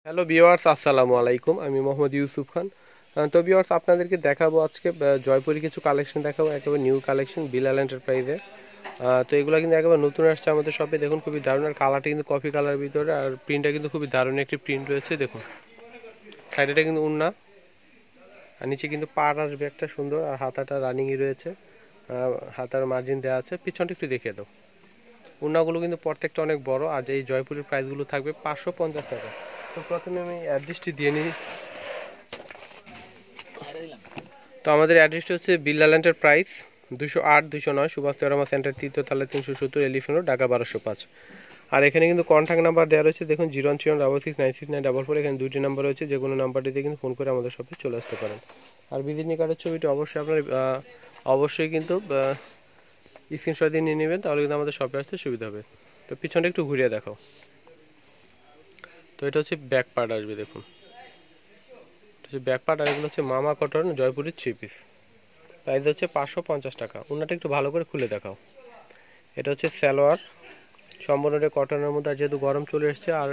Hello viewers, আসসালামু আলাইকুম। আমি মোহাম্মদ ইউসুফ খান। তো ভিউয়ার্স, আপনাদেরকে দেখাবো আজকে জয়পুরি কিছু কালেকশন দেখাবো, একেবারে নিউ কালেকশন বিলাল এন্টারপ্রাইজে। তো এগুলো কিন্তু একেবারে নতুন আসছে আমাদের শপে। দেখুন খুবই দারুণ, আর কালারটা কিন্তু কফি কালারের ভিতরে, আর প্রিন্টটা কিন্তু খুবই দারুণ একটি প্রিন্ট রয়েছে। দেখুন সাইডেটা কিন্তু উন্না, আর নিচে কিন্তু পাড় আসবে একটা সুন্দর, আর হাতাটা রানিংই রয়েছে, হাতার মার্জিন দেওয়া আছে। পিছনটা একটু দেখিয়ে দাও। উন্নাগুলো কিন্তু প্রত্যেকটা অনেক বড়, আর এই জয়পুরের প্রাইসগুলো থাকবে 550 টাকা। তো প্রথমে আমি অ্যাড্রেসটি দিয়ে নিই। তো আমাদের অ্যাড্রেসটি হচ্ছে বিল্লাল এন্টারপ্রাইজ, 208 209 সুভাষ তেরোমা সেন্টার, তৃতীয় তলা, 370 এলিফেন্ট রোড, ঢাকা 1205। আর এখানে কিন্তু কন্ট্যাক্ট নাম্বার দেওয়া রয়েছে। দেখুন 01366966944। এখানে দুইটি নাম্বার রয়েছে, যে কোনো নাম্বারটিতে কিন্তু ফোন করে আমাদের শপে চলে আসতে পারেন। আর ভিজিটিং কার্ডের ছবিটি অবশ্যই আপনার অবশ্যই কিন্তু স্ক্রিনশট দিয়ে নিয়ে নেবেন, তাহলে কিন্তু আমাদের শপে আসতে সুবিধা হবে। তো পিছনটা একটু ঘুরিয়ে দেখাও। তো এটা হচ্ছে ব্যাক পার্ট আসবে, দেখুন ব্যাক পার্ট। আর এগুলো হচ্ছে মামা কটন জয়পুরের 3 পিস। প্রাইস হচ্ছে 550 টাকা। ওনাটা একটু ভালো করে খুলে দেখাও। এটা হচ্ছে সালোয়ার, সম্পূর্ণটা কটনের মধ্যে। আর যেহেতু গরম চলে এসছে, আর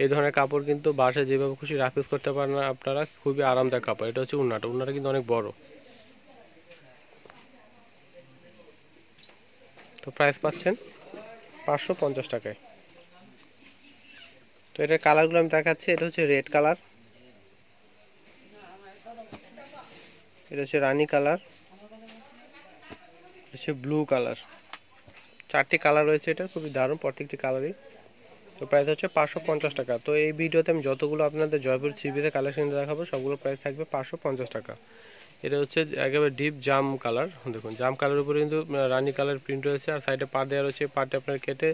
এই ধরনের কাপড় কিন্তু বাসায় যেভাবে খুশি রাফ করতে পারেন আপনারা, খুবই আরামদায়ক কাপড়। এটা হচ্ছে উন্নাটা কিন্তু অনেক বড়। তো প্রাইস পাচ্ছেন 550 টাকায়। তো এটার কালারগুলো আমি দেখাচ্ছি। এটা হচ্ছে রেড কালার, এটা হচ্ছে রানী কালার, এটা হচ্ছে ব্লু কালার। 4টি কালার রয়েছে, এটা খুবই দারুণ প্রত্যেকটি কালারই। তো প্রাইস হচ্ছে 550 টাকা। তো এই ভিডিওতে আমি যতগুলো আপনাদের জয়পুর চিবিতে কালেকশন দেখাবো, সবগুলো প্রাইস থাকবে 550 টাকা। এটা হচ্ছে একেবারে ডিপ জাম কালার। দেখুন জাম কালারের উপরে কিন্তু রানী কালার প্রিন্ট রয়েছে, আর সাইডে পাড় দেওয়া রয়েছে। পাড়টা আপনার কেটে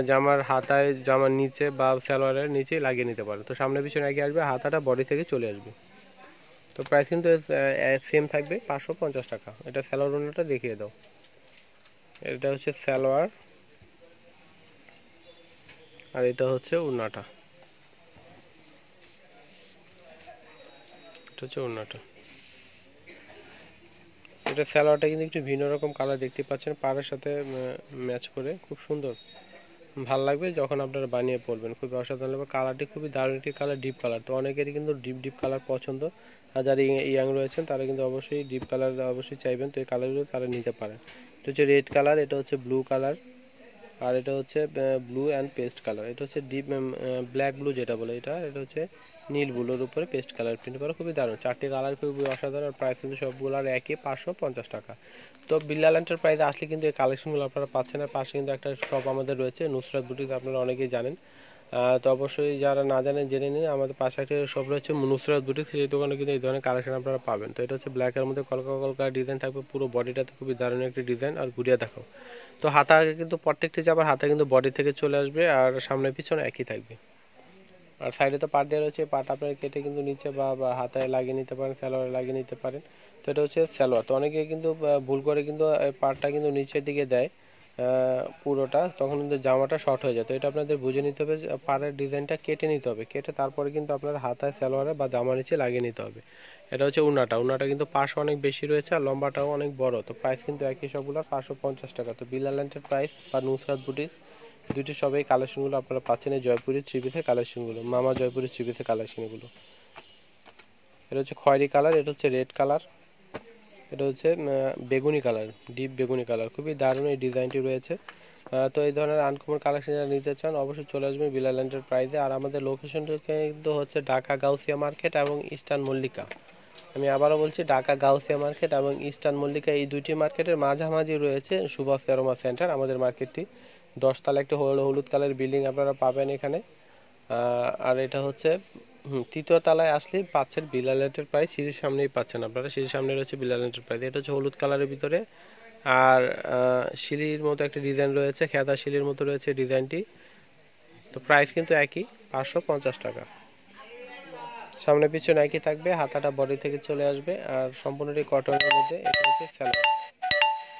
জামার হাতায়, জামার নিচে বা সালোয়ারের নিচে লাগিয়ে নিতে পারেন। তো সামনে পিছনে এগিয়ে আসবে, হাতাটা বডি থেকে চলে আসবে। তো প্রাইস কিন্তু সেম থাকবে 550 টাকা। এটা সালোয়ার ওড়নাটা দেখিয়ে দাও। এটা হচ্ছে সালোয়ার, আর এটা হচ্ছে ওড়নাটা। এটা হচ্ছে ওড়নাটা। এটা সালোয়ারটা কিন্তু একটু ভিন্ন রকম কালার দেখতে পাচ্ছেন, পাড়ের সাথে ম্যাচ করে খুব সুন্দর, ভালো লাগবে যখন আপনারা বানিয়ে পরবেন। খুবই অসাধারণ লাগবে। কালারটি খুবই দারুণ একটি কালার, ডিপ কালার। তো অনেকেরই কিন্তু ডিপ ডিপ কালার পছন্দ, আর যারা ইয়াং রয়েছেন তারা কিন্তু অবশ্যই ডিপ কালার অবশ্যই চাইবেন। তো এই কালারগুলো তারা নিতে পারেন। এটা হচ্ছে রেড কালার, এটা হচ্ছে ব্লু কালার, আর এটা হচ্ছে ব্লু অ্যান্ড পেস্ট কালার। এটা হচ্ছে ডিপ ব্ল্যাক ব্লু যেটা বলে, এটা হচ্ছে নীল ব্লুর উপরে পেস্ট কালার প্রিন্ট করা, খুবই দারুণ। 4টি কালার খুবই অসাধারণ। প্রাইস কিন্তু সবগুলোর একই, 550 টাকা। তো বিল্লাল এন্টারপ্রাইজে আসলে কিন্তু এই কালেকশনগুলো আপনারা পাচ্ছেন। আর পাশে কিন্তু একটা শপ আমাদের রয়েছে, নুসরাত বুটিক, আপনারা অনেকেই জানেন। তো অবশ্যই যারা না জানেন জেনে নিন। আমাদের পাশে একটা শপ রয়েছে নুসরাত বুটিক, সেই দোকানে কিন্তু এই ধরনের কালেকশন আপনারা পাবেন। তো এটা হচ্ছে ব্ল্যাকের মধ্যে কলকা কলকা ডিজাইন থাকবে, পুরো বডিটাতে খুবই দারুণ একটি ডিজাইন। আর ঘুরিয়ে দেখাও। তো হাতা কিন্তু প্রত্যেকটি জামার হাতা কিন্তু বডি থেকে চলে আসবে, আর সামনে পিছনে একই থাকবে। আর সাইডে তো পাট দেওয়া রয়েছে, পাট আপনার কেটে কিন্তু নিচে বা হাতায় লাগিয়ে নিতে পারেন, সালোয়ারে লাগিয়ে নিতে পারেন। তো এটা হচ্ছে সালোয়ার। তো অনেকে কিন্তু ভুল করে কিন্তু পাটটা কিন্তু নিচের দিকে দেয় পুরোটা, তখন কিন্তু জামাটা শর্ট হয়ে যায়। তো এটা আপনাদের বুঝে নিতে হবে যে পাড়ের ডিজাইনটা কেটে নিতে হবে, কেটে তারপরে কিন্তু আপনার হাতায়, সালোয়ারে বা জামা নিচে লাগিয়ে নিতে হবে। এটা হচ্ছে উন্নাটা কিন্তু পাশ অনেক বেশি রয়েছে, আর লম্বাটাও অনেক বড়। তো প্রাইস কিন্তু একই সবগুলো 550 টাকা। তো বিল্লাল এন্টারপ্রাইজ বা নুসরাত বুটিক্স, দুইটি সবাই কালেকশনগুলো আপনারা পাচ্ছেন এই জয়পুরের থ্রি পিসের কালেকশনগুলো, মামা জয়পুরের থ্রি পিসের কালেকশনগুলো। এটা হচ্ছে খয়েরি কালার, এটা হচ্ছে রেড কালার, এটা হচ্ছে বেগুনি কালার, ডিপ বেগুনি কালার। খুবই দারুণ এই ডিজাইনটি রয়েছে। তো এই ধরনের আনকমন কালেকশন যারা নিতে চান অবশ্যই চলে আসবেন বিলাল এন্টারপ্রাইজে। আর আমাদের লোকেশনটা কিন্তু হচ্ছে ঢাকা গাউসিয়া মার্কেট এবং ইস্টার্ন মল্লিকা। আমি আবারও বলছি, ঢাকা গাউসিয়া মার্কেট এবং ইস্টার্ন মল্লিকা, এই দুইটি মার্কেটের মাঝামাঝি রয়েছে সুভাষ অ্যারোমা সেন্টার। আমাদের মার্কেটটি 10 তলা একটি হলুদ কালার বিল্ডিং আপনারা পাবেন এখানে। আর এটা হচ্ছে তৃতীয় তলায় আসলেই পাচ্ছেন বিলাল এন্টারপ্রাইজ, সিঁড়ির সামনেই পাচ্ছেন আপনারা। সিঁড়ির সামনে রয়েছে বিলাল এন্টারপ্রাইজ। এটা হচ্ছে হলুদ কালারের ভিতরে, আর সিঁড়ির মতো একটা ডিজাইন রয়েছে, খেদা সিঁড়ির মতো রয়েছে ডিজাইনটি। তো প্রাইস কিন্তু একই, 550 টাকা। সামনে পিছনে একই থাকবে, হাতাটা বডি থেকে চলে আসবে, আর সম্পূর্ণটি কটনের মধ্যে। এটা হচ্ছে স্যালোয়ার,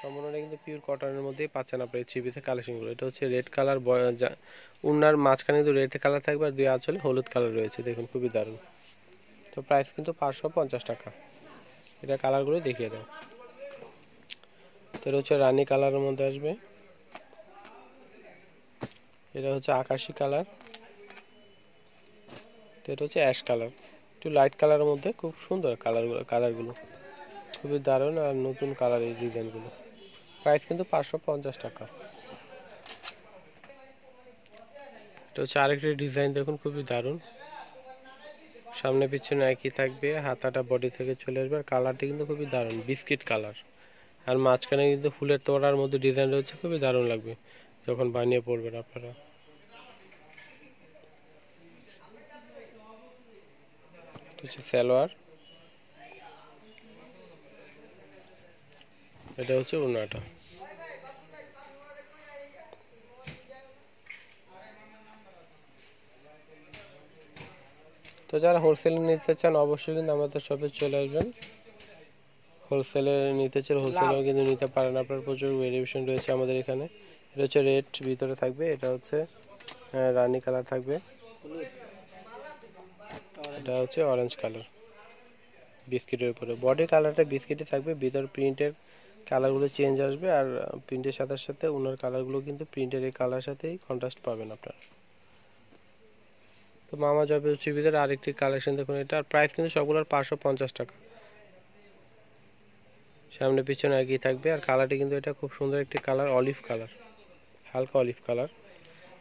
সম্পূর্ণটা কিন্তু পিওর কটনের মধ্যেই পাচ্ছেন আপনার এই থ্রি পিসের কালেকশনগুলো। এটা হচ্ছে রেড কালার, উন্নার মাঝখানে কিন্তু রেড কালার থাকবে, আর দুই আঁচলে হলুদ কালার রয়েছে। দেখুন খুবই দারুণ। তো প্রাইস কিন্তু 550 টাকা। এটা কালারগুলো দেখিয়ে দাও। তো এটা হচ্ছে রানী কালারের মধ্যে আসবে, এটা হচ্ছে আকাশি কালার, এটা হচ্ছে অ্যাশ কালার, একটু লাইট কালারের মধ্যে খুব সুন্দর কালারগুলো খুবই দারুণ আর নতুন কালার এই ডিজাইনগুলো। প্রাইস কিন্তু 550 টাকা। এটা হচ্ছে আরেকটি ডিজাইন, দেখুন খুবই দারুণ, সামনে পিছনে একই থাকবে, হাতাটা বডি থেকে চলে আসবে, আর কালারটি কিন্তু খুবই দারুণ বিস্কিট কালার, আর মাঝখানে কিন্তু ফুলের তোড়ার মধ্যে ডিজাইন রয়েছে, খুবই দারুণ লাগবে যখন বানিয়ে পড়বেন আপনারা। হচ্ছে সালোয়ার, এটা হচ্ছে ওড়নাটা। তো যারা হোলসেলে নিতে চান অবশ্যই কিন্তু আমাদের শপে চলে আসবেন। হোলসেলে নিতে চান হোলসেলেও কিন্তু নিতে পারেন, আপনার প্রচুর ভেরিয়েশন রয়েছে আমাদের এখানে। এটা হচ্ছে রেড ভিতরে থাকবে, এটা হচ্ছে রানী কালার থাকবে, এটা হচ্ছে অরেঞ্জ কালার বিস্কিটের উপরে। বডি কালারটা বিস্কিটে থাকবে, ভিতর প্রিন্টের কালারগুলো চেঞ্জ আসবে, আর প্রিন্টের সাথে সাথে ওনার কালারগুলো কিন্তু প্রিন্টের এই কালার সাথেই কন্ট্রাস্ট পাবেন আপনারা। তো মামা জবের ভিতরে আরেকটি কালেকশন দেখুন, এটা প্রাইস কিন্তু সবগুলোর 550 টাকা। সামনে পিছনে একই থাকবে, আর কালারটি কিন্তু এটা খুব সুন্দর একটি কালার, অলিভ কালার, হালকা অলিভ কালার।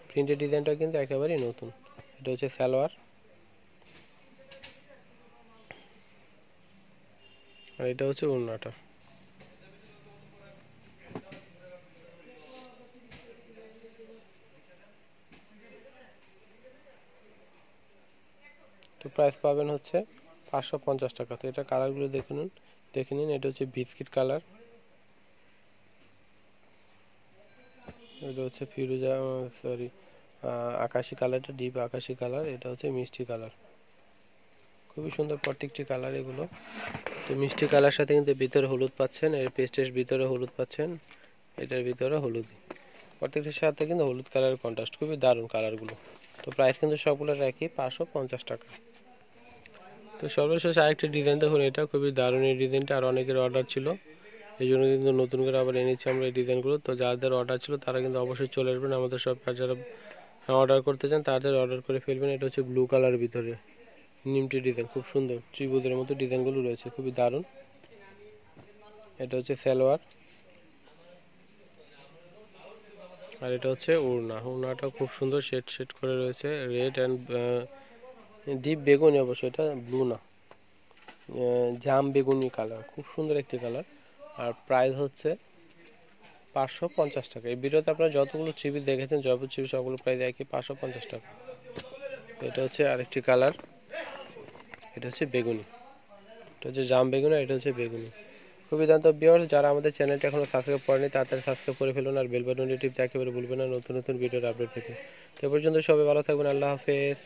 প্রিন্টের ডিজাইনটা কিন্তু একেবারেই নতুন। এটা হচ্ছে সালোয়ার, আর এটা হচ্ছে ওড়নাটা। তো প্রাইস পাবেন হচ্ছে 550 টাকা। তো এটা কালারগুলো দেখে নিন। এটা হচ্ছে বিস্কিট কালার, এটা হচ্ছে ফিরোজা সরি আকাশি কালারটা ডিপ আকাশি কালার, এটা হচ্ছে মিষ্টি কালার। খুবই সুন্দর প্রত্যেকটি কালার এগুলো। তো মিষ্টি কালার সাথে কিন্তু ভিতরে হলুদ পাচ্ছেন, এর পেস্টের ভিতরে হলুদ পাচ্ছেন, এটার ভিতরে হলুদ, প্রত্যেকটির সাথে কিন্তু হলুদ কালারের কন্ট্রাস্ট, খুবই দারুণ কালারগুলো। তো প্রাইস কিন্তু সবগুলোর একই 550 টাকা। তো সর্বশেষ আরেকটি ডিজাইন দেখুন, এটা খুবই দারুণ এই ডিজাইনটা, আর অনেকের অর্ডার ছিল, এই জন্য কিন্তু নতুন করে আবার এনেছি আমরা এই ডিজাইনগুলো। তো যাদের অর্ডার ছিল তারা কিন্তু অবশ্যই চলে আসবেন আমাদের সব, আর যারা অর্ডার করতে চান তাদের অর্ডার করে ফেলবেন। এটা হচ্ছে ব্লু কালারের ভিতরে নিমটি ডিজাইন, খুব সুন্দর ত্রিভুজের মতো ডিজাইনগুলো রয়েছে, খুবই দারুণ। এটা হচ্ছে সালোয়ার, আর এটা হচ্ছে ওড়নাটা খুব সুন্দর শেড করে রয়েছে, রেড অ্যান্ড ডিপ বেগুনি, অবশ্যই এটা ব্লু না, জাম বেগুনি কালার, খুব সুন্দর একটি কালার। আর প্রাইস হচ্ছে 550 টাকা। এই ভিডিওতে আপনারা যতগুলো চিবি দেখেছেন জয়পুর চিবি সবগুলো প্রাইস একই 550 টাকা। এটা হচ্ছে আরেকটি কালার, এটা হচ্ছে বেগুনি, এটা হচ্ছে জাম বেগুনি, এটা হচ্ছে বেগুনি। খুবই দান্ত ভিউয়ার্স, যারা আমাদের চ্যানেলটা এখনো সাবস্ক্রাইব করেনি তাড়াতাড়ি সাবস্ক্রাইব করে ফেলুন, আর বেল বাটনটি টিপতে একেবারে ভুলবেন না নতুন নতুন ভিডিওর আপডেট পেতে। তো পর্যন্ত সবাই ভালো থাকবেন, আল্লাহ হাফেজ।